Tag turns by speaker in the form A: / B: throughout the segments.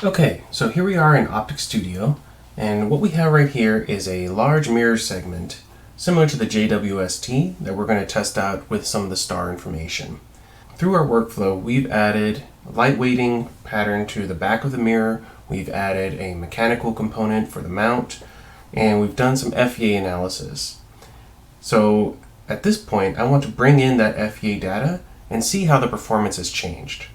A: Okay, so here we are in OpticStudio, and what we have right here is a large mirror segment similar to the JWST that we're going to test out with some of the star information. Through our workflow, we've added a lightweighting pattern to the back of the mirror, we've added a mechanical component for the mount, and we've done some FEA analysis. So at this point, I want to bring in that FEA data and see how the performance has changed.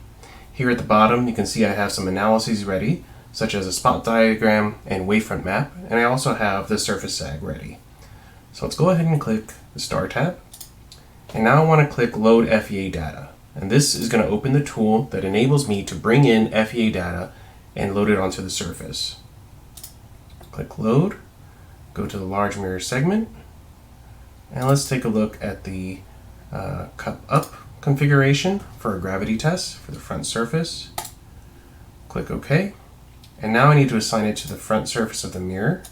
A: Here at the bottom, you can see I have some analyses ready, such as a spot diagram and wavefront map, and I also have the surface sag ready. So let's go ahead and click the Star tab. And now I want to click Load FEA Data. And this is going to open the tool that enables me to bring in FEA data and load it onto the surface. Click Load, go to the large mirror segment, and let's take a look at the cup up configuration for a gravity test for the front surface. Click OK. And now I need to assign it to the front surface of the mirror.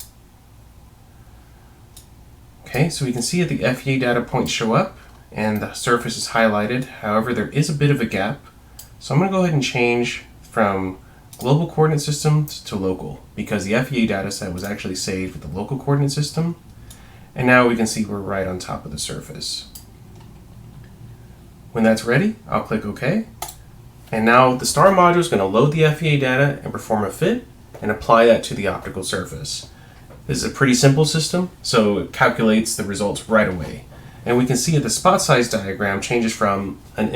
A: Okay, so we can see that the FEA data points show up and the surface is highlighted. However, there is a bit of a gap. So I'm going to go ahead and change from global coordinate systems to local because the FEA data set was actually saved with the local coordinate system. And now we can see we're right on top of the surface. When that's ready, I'll click OK. And now the STAR module is going to load the FEA data and perform a fit and apply that to the optical surface. This is a pretty simple system, so it calculates the results right away. And we can see that the spot size diagram changes from an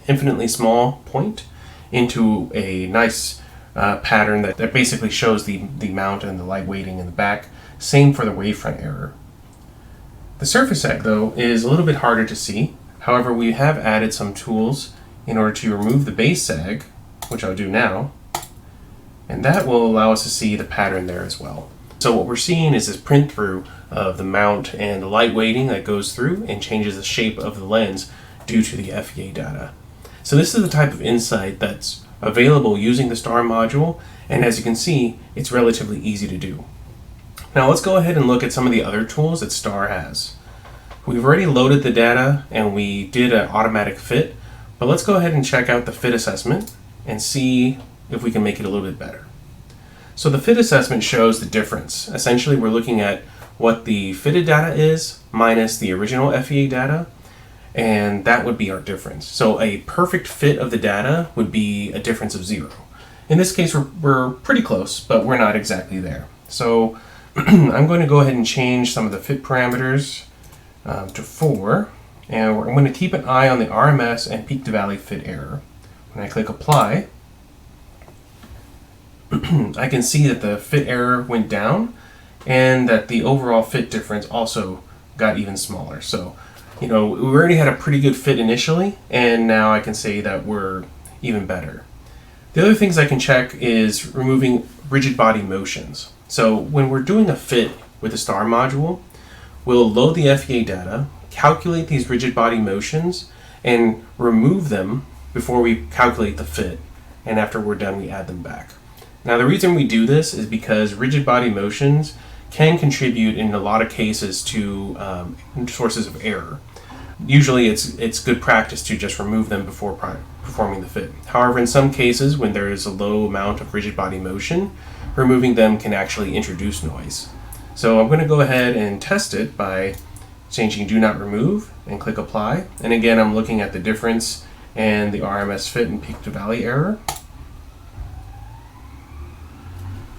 A: infinitely small point into a nice pattern that basically shows the mount and the light weighting in the back. Same for the wavefront error. The surface sag, though, is a little bit harder to see. However, we have added some tools in order to remove the base sag, which I'll do now, and that will allow us to see the pattern there as well. So what we're seeing is this print through of the mount and the light weighting that goes through and changes the shape of the lens due to the FEA data. So this is the type of insight that's available using the STAR module, and as you can see, it's relatively easy to do. Now let's go ahead and look at some of the other tools that STAR has. We've already loaded the data and we did an automatic fit, but let's go ahead and check out the fit assessment and see if we can make it a little bit better. So the fit assessment shows the difference. Essentially, we're looking at what the fitted data is minus the original FEA data, and that would be our difference. So a perfect fit of the data would be a difference of 0. In this case, we're pretty close, but we're not exactly there. So I'm going to go ahead and change some of the fit parameters to 4, and I'm going to keep an eye on the RMS and peak to valley fit error. When I click apply, I can see that the fit error went down and that the overall fit difference also got even smaller. So, we already had a pretty good fit initially, and now I can say that we're even better. The other things I can check is removing rigid body motions. So when we're doing a fit with the STAR module, we'll load the FEA data, calculate these rigid body motions, and remove them before we calculate the fit. And after we're done, we add them back. Now the reason we do this is because rigid body motions can contribute in a lot of cases to sources of error. Usually it's good practice to just remove them before performing the fit. However, in some cases when there is a low amount of rigid body motion, removing them can actually introduce noise. So I'm going to go ahead and test it by changing do not remove and click apply. And again, I'm looking at the difference and the RMS fit and peak to valley error.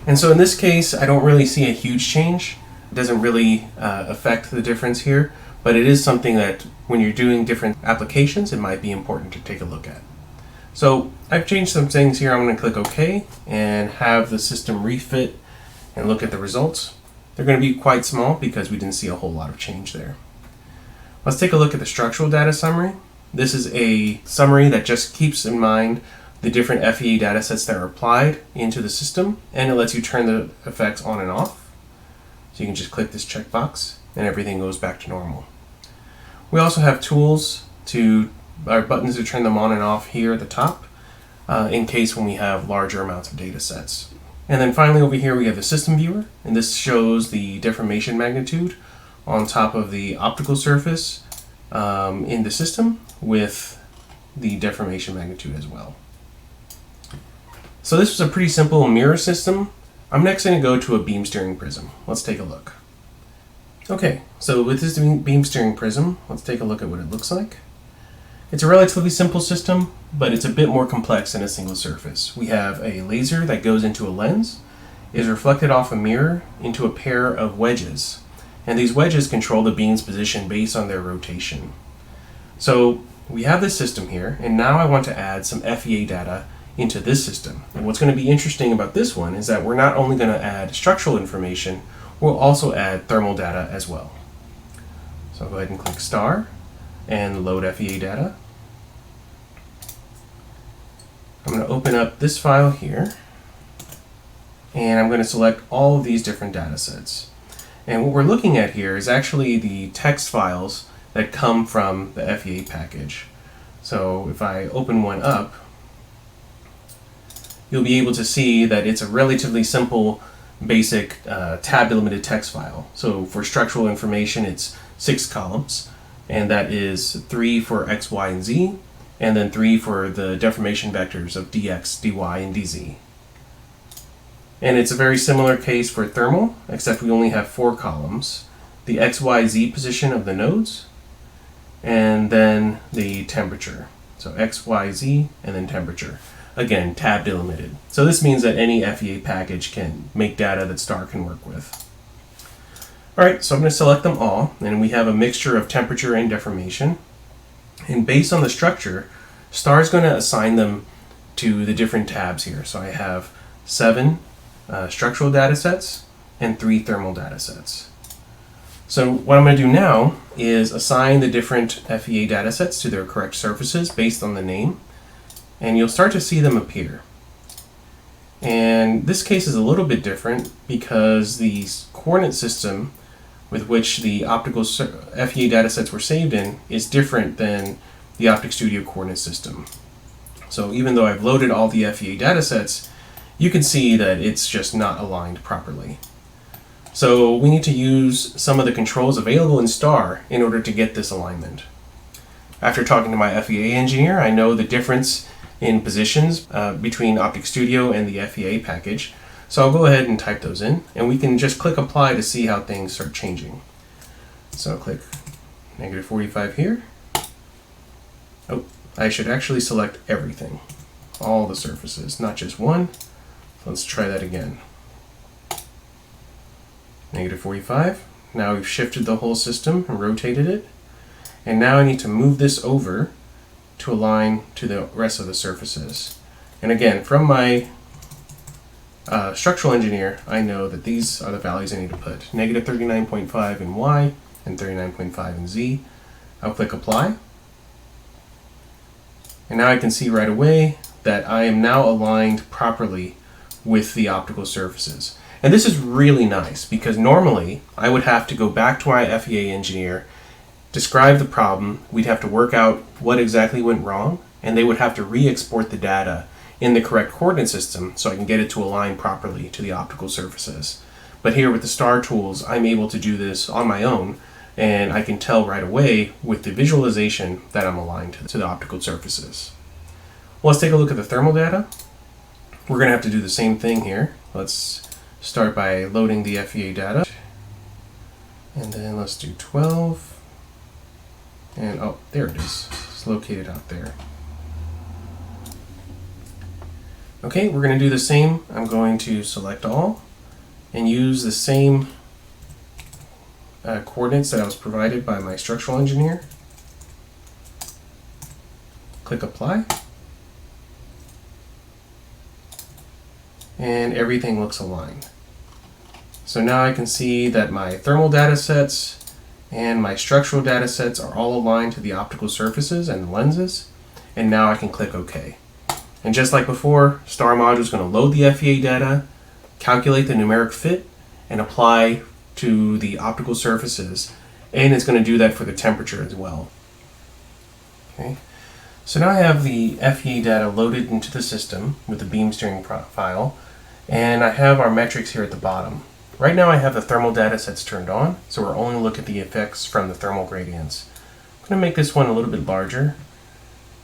A: And so in this case, I don't really see a huge change. It doesn't really affect the difference here, but it is something that when you're doing different applications, it might be important to take a look at. So I've changed some things here. I'm going to click OK and have the system refit and look at the results. They're going to be quite small because we didn't see a whole lot of change there. Let's take a look at the structural data summary. This is a summary that just keeps in mind the different FEA data sets that are applied into the system, and it lets you turn the effects on and off. So you can just click this checkbox and everything goes back to normal. We also have tools buttons to turn them on and off here at the top in case when we have larger amounts of data sets. And then finally over here we have the system viewer, and this shows the deformation magnitude on top of the optical surface in the system with the deformation magnitude as well. So this was a pretty simple mirror system. I'm next going to go to a beam steering prism. Let's take a look. Okay, so with this beam steering prism, let's take a look at what it looks like. It's a relatively simple system, but it's a bit more complex than a single surface. We have a laser that goes into a lens, is reflected off a mirror into a pair of wedges, and these wedges control the beam's position based on their rotation. So we have this system here, and now I want to add some FEA data into this system. And what's going to be interesting about this one is that we're not only going to add structural information, we'll also add thermal data as well. So I'll go ahead and click STAR and load FEA data. I'm going to open up this file here, and I'm going to select all of these different data sets. And what we're looking at here is actually the text files that come from the FEA package. So if I open one up, you'll be able to see that it's a relatively simple, basic tab delimited text file. So for structural information, it's 6 columns, and that is 3 for x, y, and z, and then 3 for the deformation vectors of dx, dy, and dz. And it's a very similar case for thermal, except we only have 4 columns: the x, y, z position of the nodes, and then the temperature. So x, y, z, and then temperature. Again, tab delimited. So this means that any FEA package can make data that STAR can work with. Alright, so I'm going to select them all, and we have a mixture of temperature and deformation. And based on the structure, STAR is going to assign them to the different tabs here. So I have 7 structural data sets and 3 thermal data sets. So what I'm going to do now is assign the different FEA data sets to their correct surfaces based on the name, and you'll start to see them appear. And this case is a little bit different because the coordinate system with which the optical FEA datasets were saved in is different than the OpticStudio coordinate system. So even though I've loaded all the FEA datasets, you can see that it's just not aligned properly. So we need to use some of the controls available in STAR in order to get this alignment. After talking to my FEA engineer, I know the difference in positions between OpticStudio and the FEA package. So I'll go ahead and type those in, and we can just click apply to see how things start changing. So I'll click -45 here. Oh, I should actually select everything, all the surfaces, not just one. Let's try that again. -45. Now we've shifted the whole system and rotated it. And now I need to move this over to align to the rest of the surfaces. And again, from my structural engineer, I know that these are the values I need to put. -39.5 in Y and 39.5 in Z. I'll click apply. And now I can see right away that I am now aligned properly with the optical surfaces. And this is really nice because normally I would have to go back to my FEA engineer, describe the problem, we'd have to work out what exactly went wrong, and they would have to re-export the data in the correct coordinate system so I can get it to align properly to the optical surfaces. But here with the STAR tools, I'm able to do this on my own, and I can tell right away with the visualization that I'm aligned to the optical surfaces. Well, let's take a look at the thermal data. We're going to have to do the same thing here. Let's start by loading the FEA data. And then let's do 12. And oh, there it is. It's located out there. Okay, we're going to do the same. I'm going to select all and use the same coordinates that I was provided by my structural engineer. Click apply. And everything looks aligned. So now I can see that my thermal data sets and my structural data sets are all aligned to the optical surfaces and the lenses, and now I can click OK. And just like before, STAR Module is going to load the FEA data, calculate the numeric fit, and apply to the optical surfaces, and it's going to do that for the temperature as well. Okay. So now I have the FEA data loaded into the system with the beam steering file, and I have our metrics here at the bottom. Right now I have the thermal data sets turned on, so we're only looking at the effects from the thermal gradients. I'm going to make this one a little bit larger,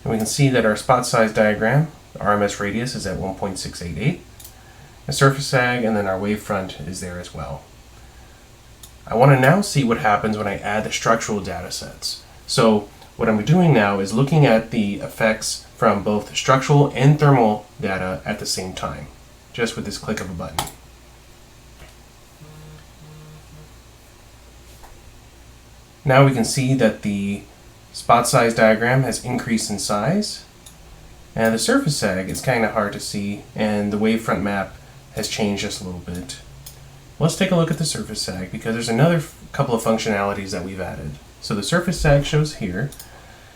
A: and we can see that our spot size diagram The RMS radius is at 1.688. The surface sag, and then our wavefront is there as well. I want to now see what happens when I add the structural data sets. So what I'm doing now is looking at the effects from both structural and thermal data at the same time, just with this click of a button. Now we can see that the spot size diagram has increased in size, and the surface sag is kind of hard to see, and the wavefront map has changed just a little bit. Let's take a look at the surface sag, because there's another couple of functionalities that we've added. So the surface sag shows here,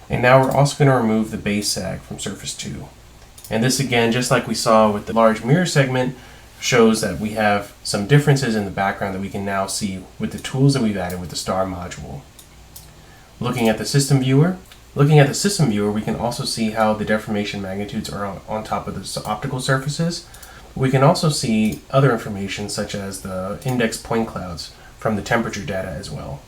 A: and now we're also going to remove the base sag from surface 2. And this, again, just like we saw with the large mirror segment, shows that we have some differences in the background that we can now see with the tools that we've added with the STAR module. Looking at the system viewer, we can also see how the deformation magnitudes are on top of the optical surfaces. We can also see other information such as the index point clouds from the temperature data as well.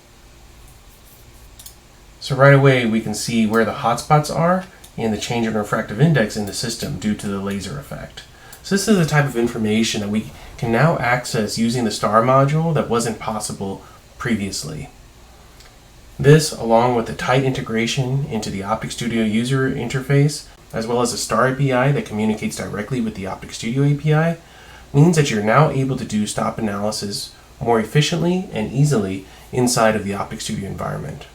A: So right away we can see where the hotspots are and the change in refractive index in the system due to the laser effect. So this is the type of information that we can now access using the STAR module that wasn't possible previously. This, along with the tight integration into the OpticStudio user interface, as well as the STAR API that communicates directly with the OpticStudio API, means that you're now able to do stop analysis more efficiently and easily inside of the OpticStudio environment.